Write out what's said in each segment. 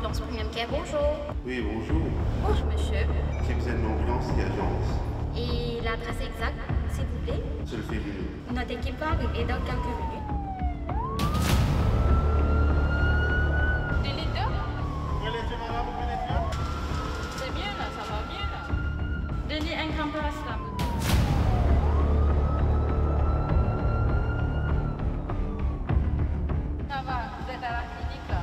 ambulance Premium Care, bonjour. Oui, bonjour. Bonjour, monsieur. Si vous êtes l'ambulance et agence, Et l'adresse exacte, s'il vous plaît? je le fais venir. Notre équipe va arriver dans quelques minutes. Des leaders? Ouvrez les yeux, madame, ouvrez les yeux. C'est bien là, ça va bien là. Donnez un grand paracétamol. Ça va, vous êtes à la clinique là.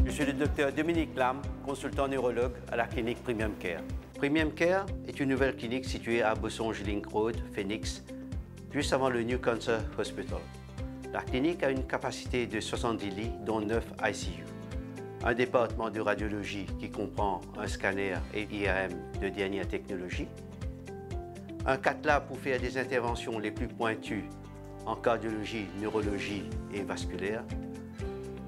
Je suis le docteur Dominique Lam, consultant neurologue à la clinique Premium Care. Premium Care est une nouvelle clinique située à Bosson-Link Road, Phoenix, juste avant le New Cancer Hospital. La clinique a une capacité de 70 lits, dont 9 ICU. Un département de radiologie qui comprend un scanner et IRM de dernière technologie. Un cath lab pour faire des interventions les plus pointues en cardiologie, neurologie et vasculaire.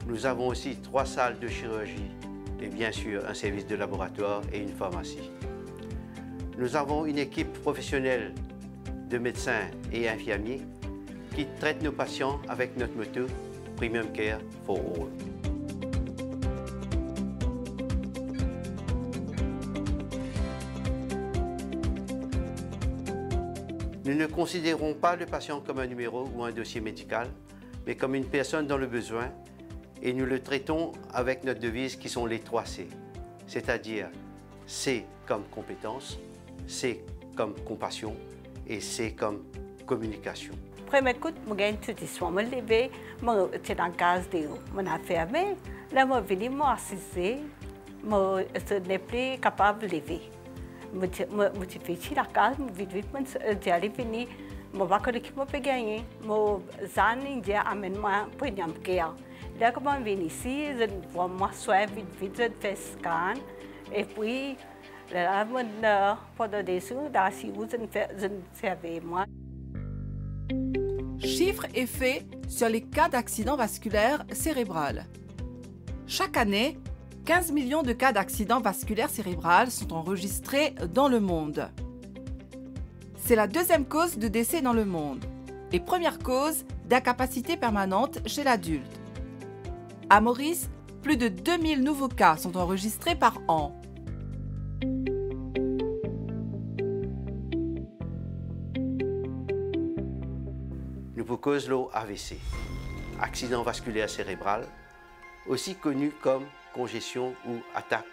Nous avons aussi 3 salles de chirurgie et bien sûr un service de laboratoire et une pharmacie. Nous avons une équipe professionnelle de médecins et infirmiers qui traitent nos patients avec notre motto Premium Care for All. Nous ne considérons pas le patient comme un numéro ou un dossier médical, mais comme une personne dans le besoin. Et nous le traitons avec notre devise qui sont les 3 C, c'est-à-dire C comme compétence, C comme compassion et C comme communication. Premier coup, je suis me lever, je suis dans la case de je fermé, là je suis venu assister, je n'ai plus capable de lever. Je suis venu la case, je suis venu, je suis venu, je vais gagner, je suis amènement Premium Care. Là, quand je viens ici, je vois moi soif, vite, je fais scan. Et puis, là, pendant des jours, je ne savais moi. Chiffres et faits sur les cas d'accident vasculaire cérébral. Chaque année, 15 millions de cas d'accident vasculaire cérébral sont enregistrés dans le monde. C'est la 2e cause de décès dans le monde et première cause d'incapacité permanente chez l'adulte. À Maurice, plus de 2000 nouveaux cas sont enregistrés par an. Nous vous causons l'AVC, accident vasculaire cérébral, aussi connu comme congestion ou attaque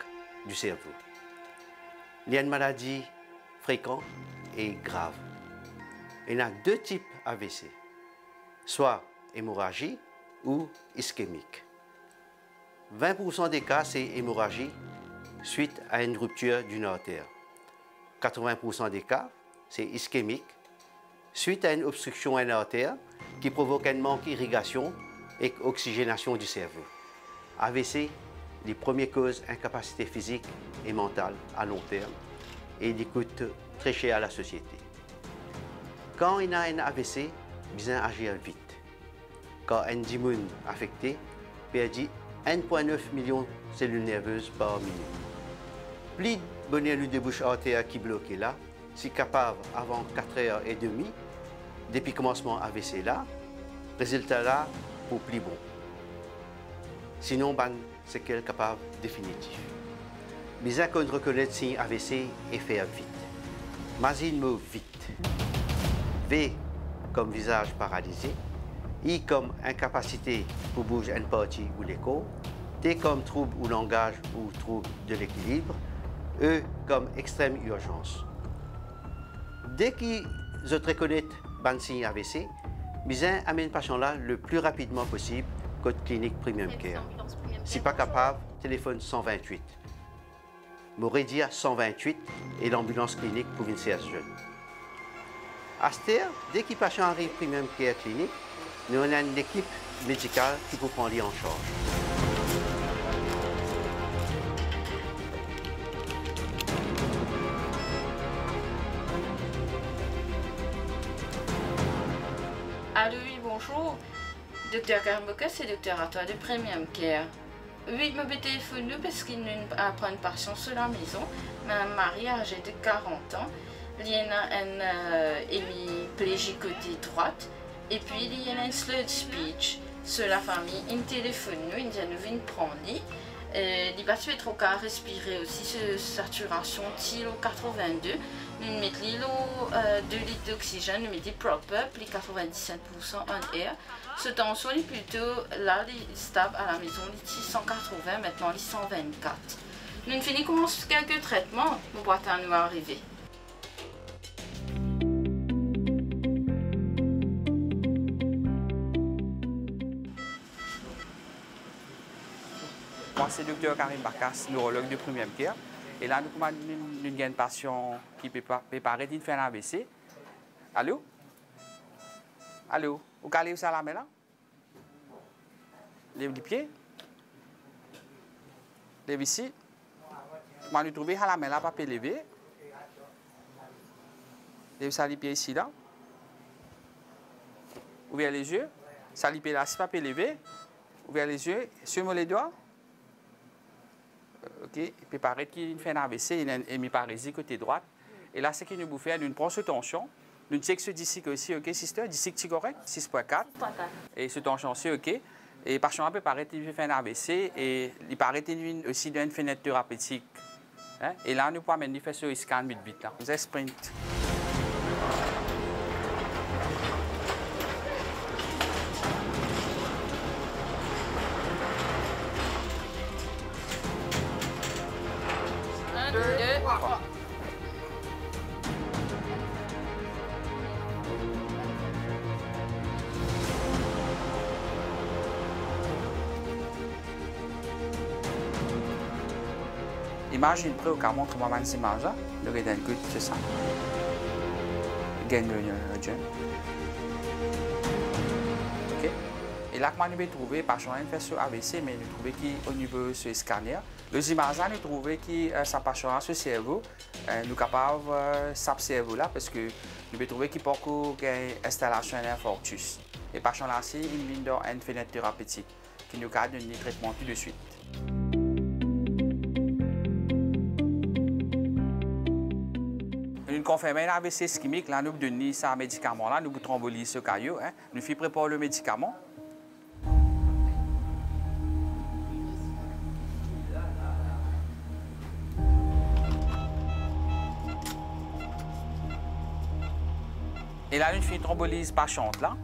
du cerveau. Il y a une maladie fréquente et grave. Il y a 2 types AVC, soit hémorragie ou ischémique. 20% des cas, c'est hémorragie suite à une rupture d'une artère. 80% des cas, c'est ischémique suite à une obstruction à une artère qui provoque un manque d'irrigation et oxygénation du cerveau. AVC, les premières causes incapacité physique et mentale à long terme et ils coûtent très cher à la société. Quand il y a un AVC, il faut agir vite. Quand un dimoun affecté perdit 1,9 million de cellules nerveuses par minute. Plus de bonheur de bouche artère qui bloque là, si capable avant 4h30, depuis le commencement AVC là, résultat là pour plus bon. Sinon, c'est qu'elle est capable définitif. Bien qu'on reconnaisse si AVC et faire vite. Mazine mot vite. V comme visage paralysé. I comme incapacité pour bouger une partie ou l'écho, T comme trouble ou langage ou trouble de l'équilibre, E comme extrême urgence. Dès qu'ils reconnaissent le signe AVC, ils amènent le patient là le plus rapidement possible code clinique Premium Care. Si pas capable, téléphone 128. M'aurait dit 128 et l'ambulance clinique pour une CS jeune. À Ster, dès que le patient arrive premium care clinique, nous avons une équipe médicale qui peut prendre en charge. Allô, oui, bonjour. Docteur Carboca, c'est docteur à toi de Premium Care. Oui, je me téléphone parce qu'il a pris une patient sur la maison. Ma mari âgé de 40 ans. Il y a une hémiplégie côté droite. Et puis il y a un slurred speech sur la famille. Il téléphone nous, il vient prendre. Il va se trop qu'à respirer aussi, sur saturation TILO 82. Nous mettons 2 litres d'oxygène, nous mettons proper, puis 97% en air. Ce tension est plutôt là, stable à la maison, il 180, maintenant il 124. Nous finissons quelques traitements pour pouvoir nous arriver. Moi, c'est le docteur Karim Bakas, neurologue de Premium Care. Et là, nous avons une patient qui peut préparer de faire un AVC. Allô? Allô? Vous allez où ça la main là? Les pieds? Les ici? Moi, nous trouvons à la main là, pas lever. Les pieds ici là. Ouvrez les yeux. Ça les pieds là, si pas lever. Ouvrez les yeux. Suivez les doigts. Ok, il peut paraître qu'il fait un AVC, il a une hémiparésie côté droite. Et là, c'est qu'il nous fait une prend cette tension. Nous check ce d'ici aussi, ok, sister, d'ici que tu correct, 6.4. Et ce tension aussi, ok. Et par contre, il peut paraître qu'il fait un AVC et il paraît qu'il aussi une fenêtre thérapeutique. Hein? Et là, nous pouvons amener faire ce scan 8 bits. Nous avons sprint. Imagine près au cas montre moi les images là, le redel good c'est ça. Gain le jeune. Ok. Et là comment nous avons trouvé par exemple fait sur AVC mais nous trouvé qui au niveau de ce scanner, les images là nous trouvé qui ça passe sur ce cerveau, nous capable sap cerveau là parce que nous avons trouvé qui beaucoup installation d'infarctus. Et par exemple là c'est une ligne d'une fenêtre thérapeutique qui nous cadre un traitement tout de suite. Nous confirmons un AVC ischémique, là nous donnons ce médicament là, nous thrombolisons ce caillou, hein. Nous faisons préparer le médicament. Et là nous faisons thrombolyse patiente là.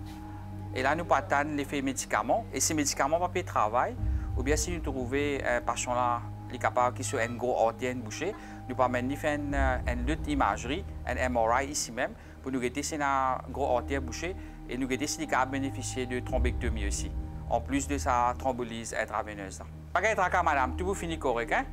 Et là nous attendons l'effet médicament. Et ces médicaments ne vont pas travailler. Ou bien si nous trouvons un patient là, qui est capable de faire une grosse artère bouchée, nous pouvons même faire une lutte imagerie, un MRI ici même, pour nous regarder si une grosse artère bouchée et nous regarder s'il est capable de bénéficier de thrombectomie aussi, en plus de sa thrombolyse intraveineuse. Pas qu'à être madame, tout vous finit correct, hein?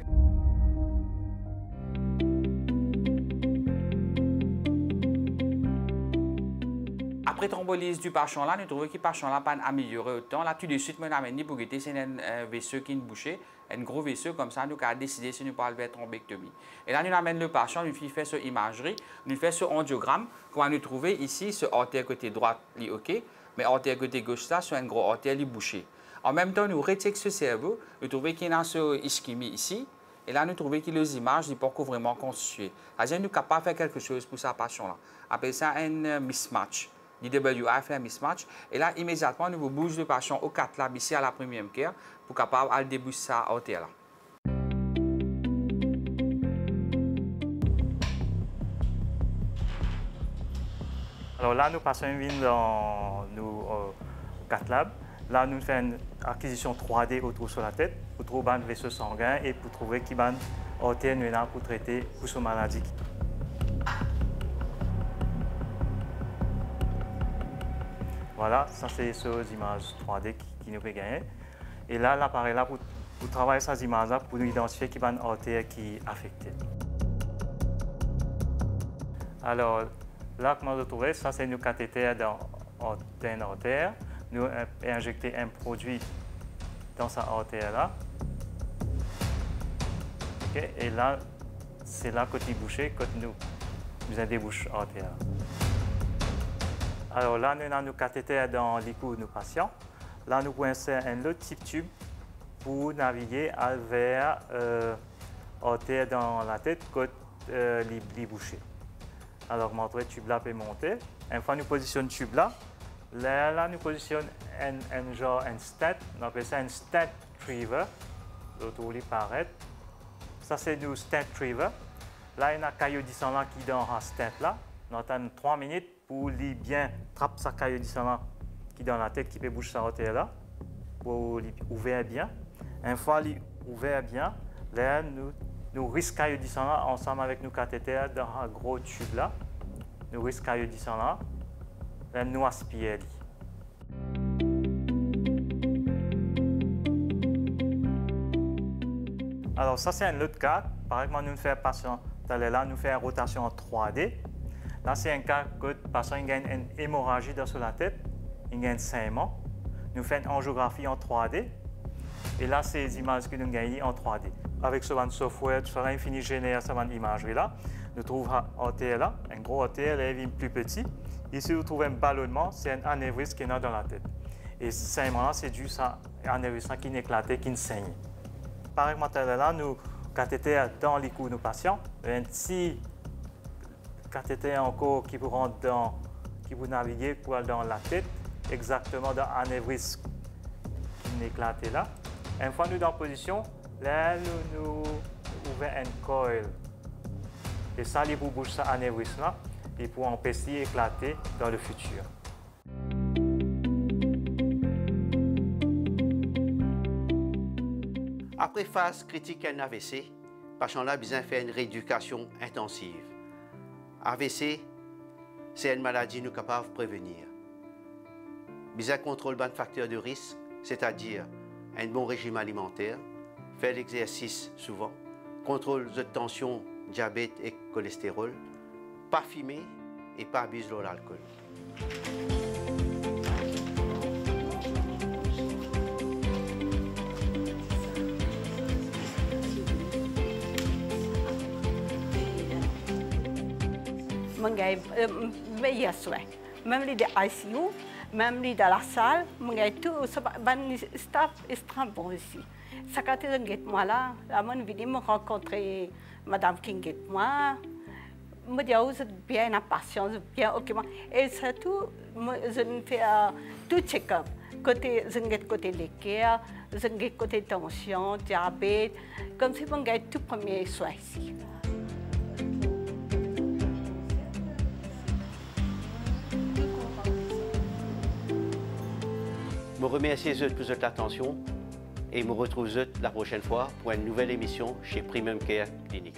Après thrombolyse du patient là, nous trouvons que le patient là pas amélioré autant. Là, tout de suite, nous avons pour que c'est un vaisseau qui est bouché, un gros vaisseau comme ça, nous avons décidé si nous pouvons faire thrombectomie. Et là, nous amènons le patient, nous faisons cette imagerie, nous faisons ce angiogramme, qu'on va nous trouver ici, ce artère côté droite, est OK, mais artère côté gauche là, c'est un gros artère bouché. En même temps, nous retirons ce cerveau, nous trouvons qu'il y a ce ischémie ici, et là, nous trouvons que les images ne sont pas vraiment constituées. C'est-à-dire, nous sommes capables de faire quelque chose pour ce patient là. Appelle ça un mismatch. DWI fait un mismatch. Et là, immédiatement, nous bougeons le patient au 4 labs ici à la Premium Care pour capable de déboucher ça à hauteur là. Alors là, nous passons une ligne dans nos 4 labs. Là, nous faisons une acquisition 3D autour sur la tête pour trouver un vaisseau sanguin et pour trouver qui va hauteur nous pour traiter pour ce maladie. Voilà, ça c'est ces images 3D qui nous peut gagner. Et là, l'appareil là pour travailler ces images là pour nous identifier qui va une artère qui est affectée. Alors, Là, comme vous trouvez, ça c'est nos cathéters dans une artère. Nous injecter un produit dans cette artère-là. Okay. Et là, c'est là côté bouché, quand nous débouchons l'artère. Alors là, nous avons nos cathéters dans les coups de nos patients. Là, nous pouvons insérer un autre type de tube pour naviguer vers l'artère dans la tête quand les bouchées. Alors, montrer le tube là peut monter. Une fois que nous positionnons le tube là, là nous positionnons un genre un stent, on appelle ça un stent retriever. L'autre où il paraît. Ça c'est du stent retriever. Là, il y a un caillou disant là qui est dans un stent là. On attend 3 minutes pour lui bien attraper sa caillou disant là qui est dans la tête qui peut bouger sa artère là pour l'ouvrir bien. Une fois qu'il ouvert bien, là nous risquons caillou disant là ensemble avec nos cathéters dans un gros tube là. Nous risquons caillou disant là. Là nous aspirons. Alors ça c'est un autre cas. Par exemple, nous faisons patient là, nous faisons une rotation en 3D. Là c'est un cas que le patient gagne une hémorragie dans la tête, il gagne un saignement. Nous faisons une angiographie en 3D. Et là c'est les images que nous gagnons en 3D. Avec ce software, tout ça, infini génère cette imagerie là. Nous trouvons l'artère là, un gros artère, elle est plus petit. Ici, vous trouvez un ballonnement, c'est un anévrisme qui est dans la tête. Et ce saignement-là, c'est dû à un anévrisme qui éclaté, qui saigne. Par exemple, là, nous cathéter dans les coups de nos patients, un petit cathéter encore qui vous rentre dans, qui vous naviguer pour aller dans la tête, exactement dans l'anévrisme qui est éclaté là. Une fois nous dans la position, là, nous ouvrons un coil. Et ça, il vous bouge ça anévrisme là. Et pour empêcher d'éclater dans le futur. Après phase critique à un AVC, le patient a besoin de faire une rééducation intensive. AVC, c'est une maladie nous capable de prévenir. Besoin de contrôler de facteurs de risque, c'est-à-dire un bon régime alimentaire, faire l'exercice souvent, contrôle de tension, diabète et cholestérol, pas fumer et pas abuser de l'alcool. J'ai meilleurs soins. Même les ICU, même les dans la salle, j'ai tout, le staff est très bon ici. Ça quand ils sont moi là, je suis venu me rencontrer Madame King et moi. Je dis vous êtes bien impatient, bien occupé. Et surtout, je fais tout check-up. Côté l'équerre, côté tension, diabète, comme si on gagne tout premier soin ici. Je vous remercie pour votre attention et je vous retrouve la prochaine fois pour une nouvelle émission chez Primum Care Clinic.